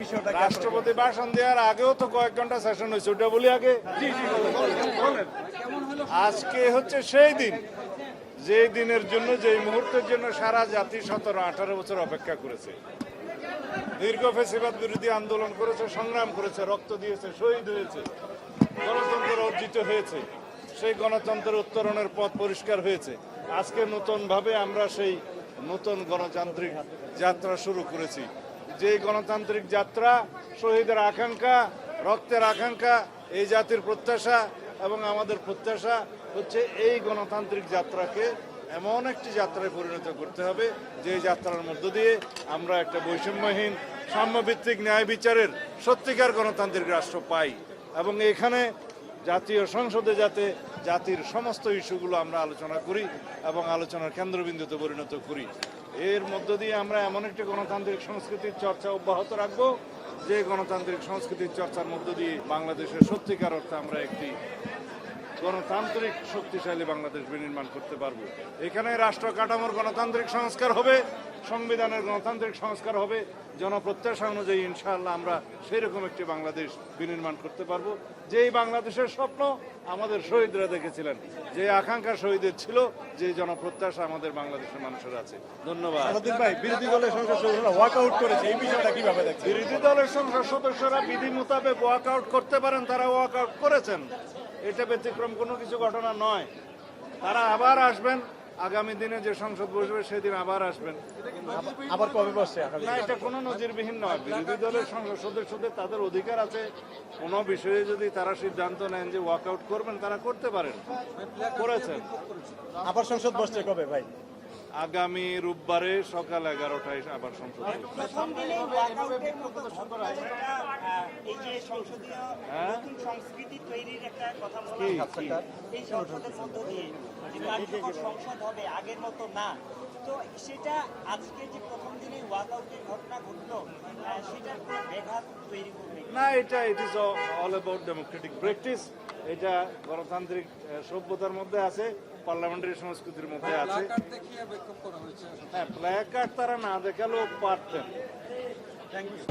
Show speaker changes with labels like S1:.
S1: বিষয়টা
S2: রাষ্ট্রপতি ভাষণ দেওয়ার আগেও তো কয়েক ঘন্টা সেশন হয়েছে, ওটা বলি আগে। আজকে হচ্ছে সেই দিন, যে দিনের জন্য, যে মুহূর্তের জন্য সারা জাতি 17-18 বছর অপেক্ষা করেছে। দীর্ঘ ফ্যাসিবাদ বিরোধী আন্দোলন করেছে, সংগ্রাম করেছে, রক্ত দিয়েছে, শহীদ হয়েছে, গণতন্ত্র অর্জিত হয়েছে, সেই গণতন্ত্রের উত্তরণের পথ পরিষ্কার হয়েছে। আজকে নতুনভাবে আমরা সেই নতুন গণতান্ত্রিক যাত্রা শুরু করেছি। যে গণতান্ত্রিক যাত্রা, শহীদের আকাঙ্ক্ষা, রক্তের আকাঙ্ক্ষা, এই জাতির প্রত্যাশা এবং আমাদের প্রত্যাশা হচ্ছে এই গণতান্ত্রিক যাত্রাকে এমন একটি যাত্রায় পরিণত করতে হবে যে যাত্রার মধ্য দিয়ে আমরা একটা বৈষম্যহীন, সাম্যভিত্তিক ন্যায় বিচারের সত্যিকার গণতান্ত্রিক রাষ্ট্র পাই। এবং এখানে জাতীয় সংসদে যাতে জাতির সমস্ত ইস্যুগুলো আমরা আলোচনা করি এবং আলোচনার কেন্দ্রবিন্দুতে পরিণত করি। এর মধ্য দিয়ে আমরা এমন একটি গণতান্ত্রিক সংস্কৃতির চর্চা অব্যাহত রাখবো যে গণতান্ত্রিক সংস্কৃতির চর্চার মধ্য দিয়ে বাংলাদেশের সত্যিকার অর্থে আমরা একটি গণতান্ত্রিক শক্তিশালী বাংলাদেশ বিনির্মাণ করতে পারবো। এখানে রাষ্ট্র কাঠামোর গণতান্ত্রিক সংস্কার হবে, সংবিধানের গণতান্ত্রিক সংস্কার হবে, জনপ্রত্যাশা অনুযায়ী ইনশাআল্লাহ আমরা সেই রকম একটি বাংলাদেশ বিনির্মাণ করতে পারবো, যেই বাংলাদেশের স্বপ্ন আমাদের শহীদরা দেখেছিলেন, যে আকাঙ্ক্ষা শহীদের ছিল, যে জনপ্রত্যাশা আমাদের বাংলাদেশের মানুষের আছে। ধন্যবাদ।
S1: ভাই, বিরোধী দলের সংসদ সদস্যরা ওয়াকআউট করেছে, এই বিষয়টা কিভাবে দেখছেন?
S2: বিরোধী দলের সংসদ সদস্যরা বিধি মোতাবেক ওয়াকআউট করতে পারেন, তারা ওয়াকআউট করেছেন। এটা ব্যতিক্রম কোনো কিছু ঘটনা নয়। তারা আবার আসবেন, আগামী দিনে যে সংসদ বসবে সেদিন আবার আসবেন।
S1: আবার কবে বসছে?
S2: না, এটা কোনো নজিরবিহীন নয়। বিরোধী দলের সংসদ সদস্যদের তাদের অধিকার আছে, কোনো বিষয়ে যদি তারা সিদ্ধান্ত নেন যে ওয়াকআউট করবেন, তারা করতে পারেন, করেছেন।
S1: আবার সংসদ বসছে কবে ভাই?
S2: আগামী রোববারে সকাল 11টায় আবার সংসদ বসবে।
S3: প্রথম দিনেই ওয়াকআউটের মতো ঘটনাটা, এই যে সংসদীয় নতুন সংস্কৃতি তৈরির একটা কথা বলা হচ্ছে, এই সংসদের মধ্য দিয়ে যে কার্যকর সংসদ হবে, আগের মতো না। তো সেটা আজকে যে প্রথম দিনে ওয়াকআউটের ঘটনা ঘটলো, সেটার কোনো ব্যাঘাত তৈরি করবে
S2: না, এটা it is all about Democratic practice. এটা গণতান্ত্রিক সভ্যতার মধ্যে আছে, পার্লামেন্টারি সংস্কৃতির মধ্যে আছে। হ্যাঁ, প্ল্যাকার্ড তারা না দেখালেও পারতেন।
S1: Thank you.